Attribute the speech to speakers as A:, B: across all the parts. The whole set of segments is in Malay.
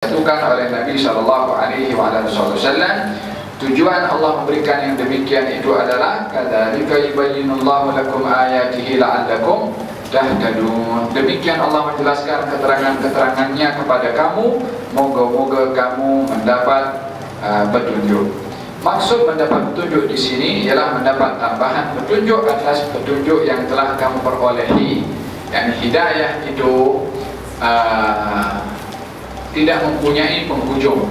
A: Disatukan oleh Nabi SAW. Tujuan Allah memberikan yang demikian itu adalah kadzalika yubayyinullahu lakum ayatihi la'allakum tahtadun. Demikian Allah menjelaskan keterangan-keterangannya kepada kamu, moga-moga kamu mendapat petunjuk. Maksud mendapat petunjuk di sini ialah mendapat tambahan petunjuk atas petunjuk yang telah kamu perolehi. Yang hidayah itu tidak mempunyai penghujung.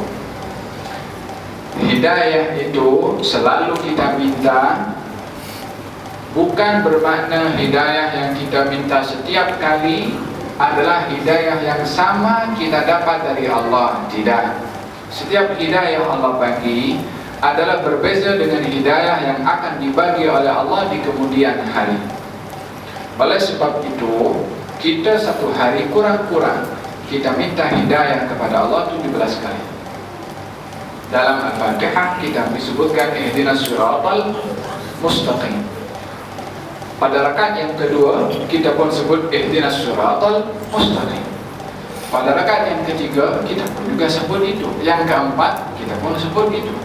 A: Hidayah itu selalu kita minta, bukan bermakna hidayah yang kita minta setiap kali adalah hidayah yang sama kita dapat dari Allah. Tidak. Setiap hidayah Allah bagi adalah berbeza dengan hidayah yang akan dibagi oleh Allah di kemudian hari. Oleh sebab itu, kita satu hari kurang-kurang kita minta hidayah kepada Allah 17 kali. Dalam Al-Fatihah kita disebutkan ihdinas siratal mustaqim. Pada rakaat yang kedua kita pun sebut ihdinas siratal mustaqim. Pada rakaat yang ketiga kita pun juga sebut itu. Yang keempat kita pun sebut itu.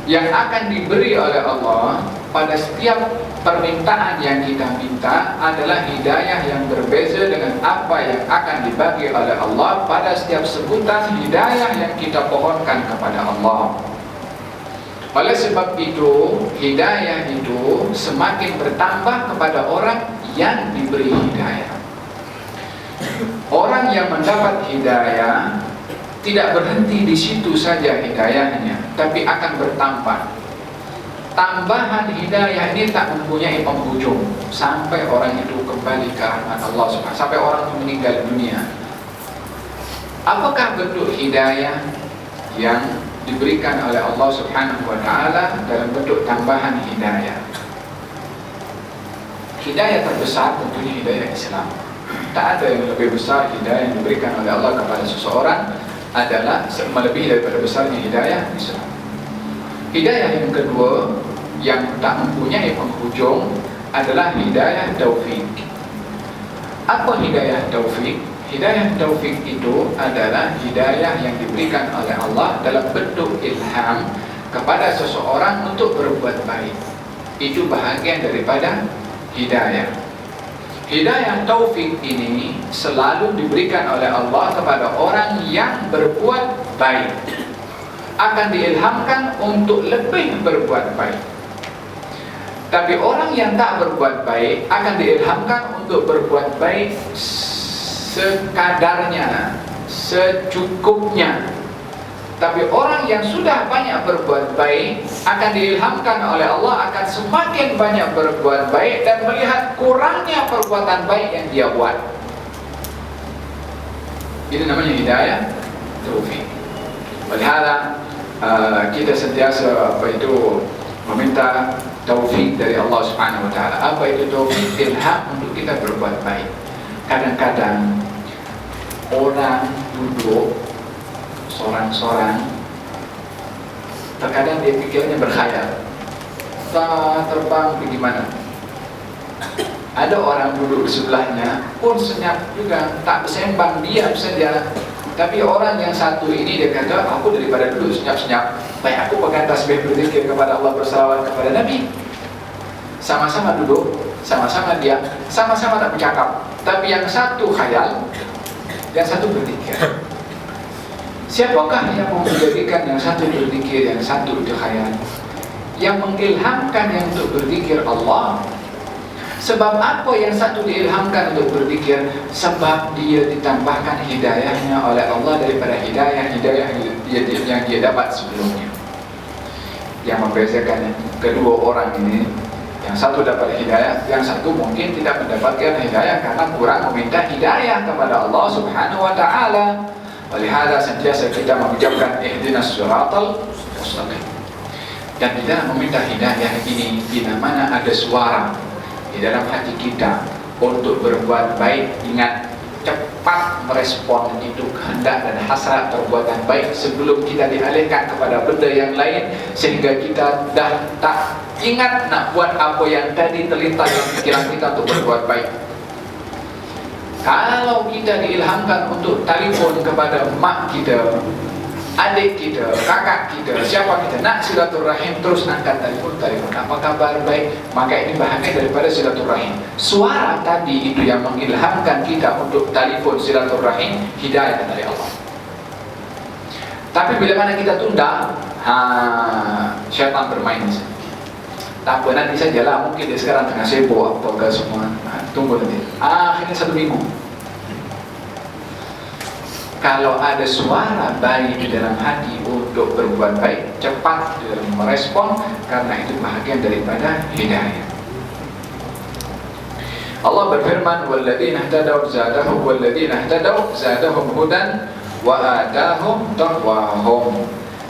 A: Yang akan diberi oleh Allah pada setiap permintaan yang kita minta adalah hidayah yang berbeza dengan apa yang akan dibagi oleh Allah pada setiap sebutan hidayah yang kita pohonkan kepada Allah. Oleh sebab itu, hidayah itu semakin bertambah kepada orang yang diberi hidayah. Orang yang mendapat hidayah tidak berhenti di situ saja hidayahnya, tapi akan bertambah. Tambahan hidayah ini tak mempunyai penghujung sampai orang itu kembali ke rahmat Allah SWT, sampai orang itu meninggal dunia. Apakah bentuk hidayah yang diberikan oleh Allah Subhanahu wa Ta'ala dalam bentuk tambahan hidayah? Hidayah terbesar tentunya hidayah Islam. Tak ada yang lebih besar hidayah yang diberikan oleh Allah kepada seseorang adalah melebihi daripada besarnya hidayah Islam. Hidayah yang kedua yang tak mempunyai penghujung adalah hidayah taufik. Apa hidayah taufik? Hidayah taufik itu adalah hidayah yang diberikan oleh Allah dalam bentuk ilham kepada seseorang untuk berbuat baik. Itu bahagian daripada hidayah. Hidayah taufik ini selalu diberikan oleh Allah kepada orang yang berbuat baik, akan diilhamkan untuk lebih berbuat baik. Tapi orang yang tak berbuat baik akan diilhamkan untuk berbuat baik sekadarnya, secukupnya. Tapi orang yang sudah banyak berbuat baik akan diilhamkan oleh Allah akan semakin banyak berbuat baik dan melihat kurangnya perbuatan baik yang dia buat. Ini namanya hidayah taufik. Olehana kita sentiasa meminta taufik dari Allah Subhanahu wa Ta'ala. Apa itu taufik? Ilham untuk kita berbuat baik. Kadang-kadang orang duduk seorang-seorang, terkadang dia pikirnya berkhayal, terbang pergi mana. Ada orang duduk di sebelahnya pun senyap juga, tak bersembang, diam saja. Tapi orang yang satu ini dia kata, aku daripada duduk senyap-senyap, baik aku pegang tasbih berzikir kepada Allah, bersalawat kepada Nabi. Sama-sama duduk, sama-sama diam, sama-sama tak bercakap. Tapi yang satu khayal, yang satu berzikir. Siapakah yang menjadikan yang satu berzikir, yang satu itu khayal? Yang mengilhamkan yang untuk berzikir Allah. Sebab apa yang satu diilhamkan untuk berzikir? Sebab dia ditambahkan hidayahnya oleh Allah daripada hidayah yang dia dapat sebelumnya. Yang membezakan kedua orang ini, yang satu dapat hidayah, yang satu mungkin tidak mendapatkan hidayah karena kurang meminta hidayah kepada Allah Subhanahu wa Ta'ala. Olehana sentiasa kita mengucapkan ihdinas siratal mustaqim. Dan di dalam meminta hidayah ini, bila mana ada suara di dalam hati kita untuk berbuat baik, ingat, cepat merespon itu kehendak dan hasrat perbuatan baik sebelum kita dialihkan kepada benda yang lain, sehingga kita dah tak ingat nak buat apa yang tadi terlintas dalam pikiran kita untuk berbuat baik. Kalau kita diilhamkan untuk telefon kepada mak kita, adik kita, kakak kita, siapa kita nak silaturahim, terus angkat telefon, apa kabar, baik, maka ini bahagian daripada silaturahim. Suara tadi itu yang mengilhamkan kita untuk telefon silaturahim, hidayah dari Allah. Tapi bila mana kita tunda, syaitan bermain di sini. Tak apa, nanti sajalah, mungkin dia sekarang tengah sibuk atau ke semua, tunggu nanti. Akhirnya 1 minggu. Kalau ada suara baik di dalam hati untuk berbuat baik, cepat dalam merespon, karena itu bahagian daripada hidayah. Allah berfirman, "Walladzina ihtadaw zadahum hudan wa atahum taqwahum."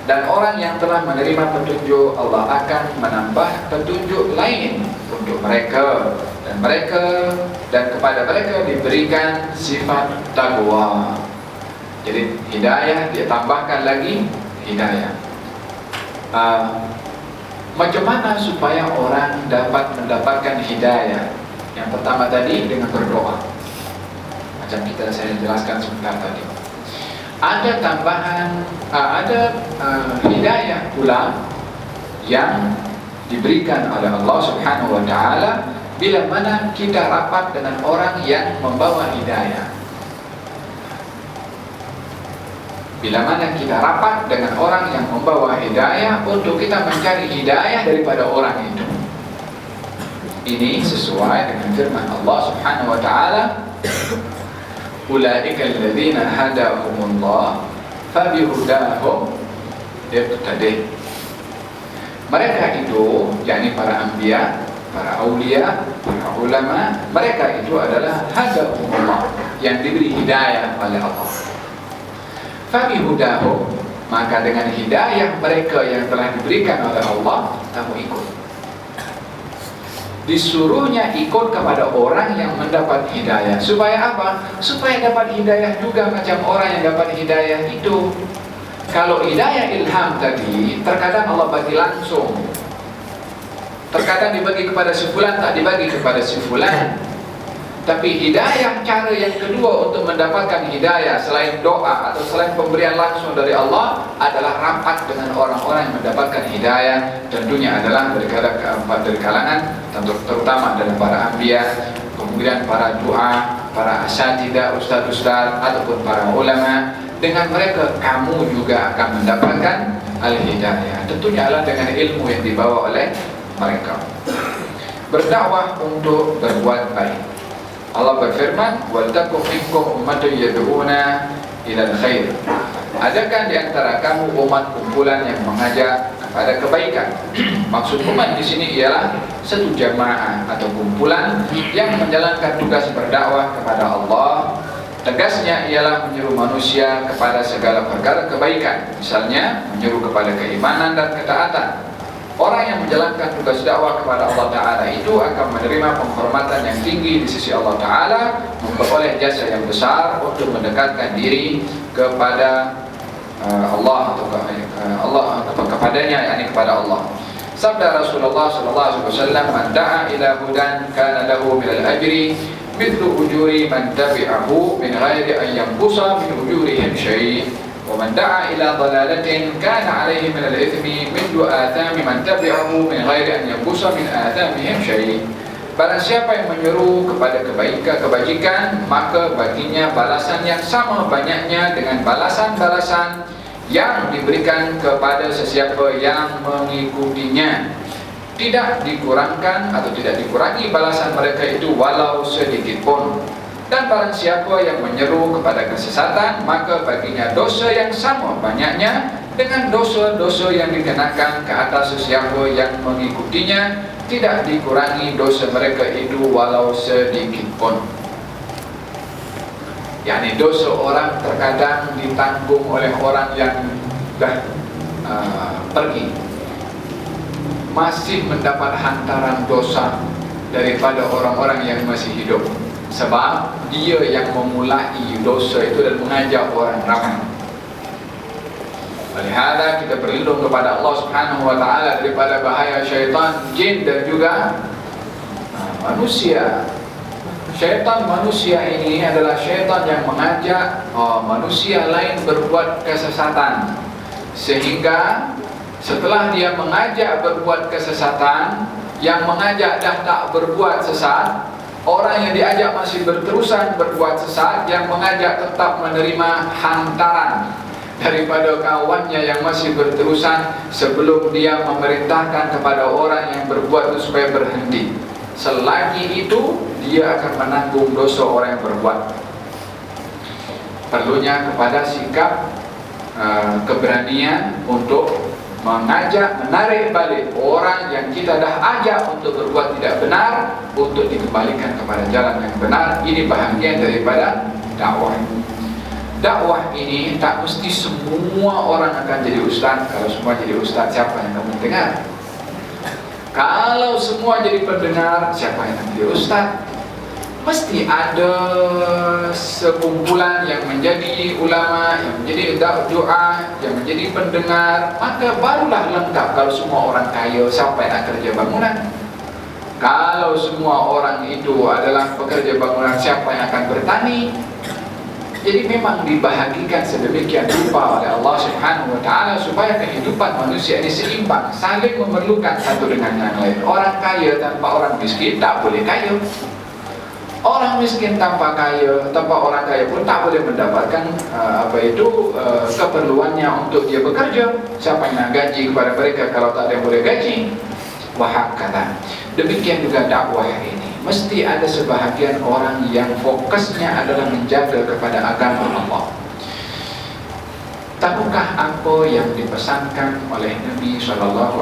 A: Dan orang yang telah menerima petunjuk, Allah akan menambah petunjuk lain untuk mereka, dan kepada mereka diberikan sifat taqwa. Jadi hidayah dia tambahkan lagi hidayah. Macam mana supaya orang dapat mendapatkan hidayah? Yang pertama tadi dengan berdoa. Macam saya jelaskan sebentar tadi. Ada tambahan, hidayah pula yang diberikan oleh Allah Subhanahu wa Ta'ala bila mana kita rapat dengan orang yang membawa hidayah. Bila mana kita rapat dengan orang yang membawa hidayah untuk kita mencari hidayah daripada orang itu. Ini sesuai dengan firman Allah Subhanahu wa Ta'ala, "Ulaika alladzina hadahumullah fabihudahum iqtadih." Mereka itu, yakni para anbiya, para aulia, para ulama, mereka itu adalah hadahumullah, yang diberi hidayah oleh Allah. Fabihudahum, maka dengan hidayah mereka yang telah diberikan oleh Allah, kamu ikut. Disuruhnya ikut kepada orang yang mendapat hidayah. Supaya apa? Supaya dapat hidayah juga macam orang yang dapat hidayah itu. Kalau hidayah ilham tadi, terkadang Allah bagi langsung, terkadang dibagi kepada si fulan, tak dibagi kepada si fulan. Tapi hidayah, cara yang kedua untuk mendapatkan hidayah selain doa atau selain pemberian langsung dari Allah, adalah rapat dengan orang-orang yang mendapatkan hidayah. Tentunya adalah dari kalangan, terutama adalah para anbiya, kemudian para doa, para asatidah, ustaz-ustaz, ataupun para ulama. Dengan mereka kamu juga akan mendapatkan al-hidayah. Tentunya adalah dengan ilmu yang dibawa oleh mereka. Berdakwah untuk berbuat baik. Allah berfirman, "Waltakum minkum ummatun yad'una ilal khair." Adakah di antara kamu umat kumpulan yang mengajak kepada kebaikan? Maksud umat di sini ialah satu jamaah atau kumpulan yang menjalankan tugas berdakwah kepada Allah. Tegasnya ialah menyeru manusia kepada segala perkara kebaikan, misalnya menyeru kepada keimanan dan ketaatan. Orang yang menjalankan tugas dakwah kepada Allah Ta'ala itu akan menerima penghormatan yang tinggi di sisi Allah Ta'ala, memperoleh jasa yang besar untuk mendekatkan diri kepada Allah atau kepadanya, yakni kepada Allah. Sabda Rasulullah SAW, "Man da'a ila hudan kana lahu minal ajri mithlu ujuri man tabi'ahu min ghairi an yanqusa min ujurihim syai'. وَمَنْ دَعَا إِلَى ضَلَالَةٍ كَانَ عَلَيْهِ مِنَ الْإِثْمِ مِثْلُ آثَامِ مَنْ تَبِعَهُ مِنْ غَيْرِ أَنْ يَنْقُصَ مِنْ آثَامِهِمْ شَيْءٍ." Barang siapa yang menyeru kepada kebajikan, maka baginya balasan yang sama banyaknya dengan balasan-balasan yang diberikan kepada sesiapa yang mengikutinya. Tidak dikurangkan atau tidak dikurangi balasan mereka itu walau sedikit pun. Dan barang siapa yang menyeru kepada kesesatan, maka baginya dosa yang sama banyaknya dengan dosa-dosa yang dikenakan ke atas sesiapa yang mengikutinya. Tidak dikurangi dosa mereka itu walau sedikit pun. yakni dosa orang terkadang ditanggung oleh orang yang dah pergi, masih mendapat hantaran dosa daripada orang-orang yang masih hidup. Sebab dia yang memulai dosa itu dan mengajak orang ramai. Olehada kita berlindung kepada Allah Subhanahu wa taala daripada bahaya syaitan, jin dan juga manusia. syaitan manusia ini adalah syaitan yang mengajak manusia lain berbuat kesesatan, sehingga setelah dia mengajak berbuat kesesatan, yang mengajak dah tak berbuat sesat, orang yang diajak masih berterusan berbuat sesat, yang mengajak tetap menerima hantaran daripada kawannya yang masih berterusan sebelum dia memerintahkan kepada orang yang berbuat itu supaya berhenti. Selagi itu dia akan menanggung dosa orang yang berbuat. Perlunya kepada sikap keberanian untuk mengajak, menarik balik orang yang kita dah ajak untuk berbuat tidak benar, untuk dikembalikan kepada jalan yang benar. Ini bahagian daripada dakwah. Dakwah ini tak mesti semua orang akan jadi ustaz. Kalau semua jadi ustaz, siapa yang akan mendengar? Kalau semua jadi pendengar, siapa yang akan jadi ustaz? Mesti ada sekumpulan yang menjadi ulama, yang menjadi doa, yang menjadi pendengar. Maka barulah lengkap. Kalau semua orang kaya, siapa yang nak kerja bangunan? Kalau semua orang itu adalah pekerja bangunan, siapa yang akan bertani? Jadi memang dibahagikan sedemikian rupa oleh Allah Subhanahu wa ta'ala supaya kehidupan manusia ini seimbang, saling memerlukan satu dengan yang lain. Orang kaya tanpa orang miskin tak boleh kaya. Orang miskin tanpa kaya, tanpa orang kaya pun tak boleh mendapatkan keperluannya untuk dia bekerja. Siapa yang nak gaji kepada mereka kalau tak ada yang boleh gaji? Wahakala. Demikian juga dakwah ini. Mesti ada sebahagian orang yang fokusnya adalah menjaga kepada agama Allah. Tahukah apa yang dipesankan oleh Nabi SAW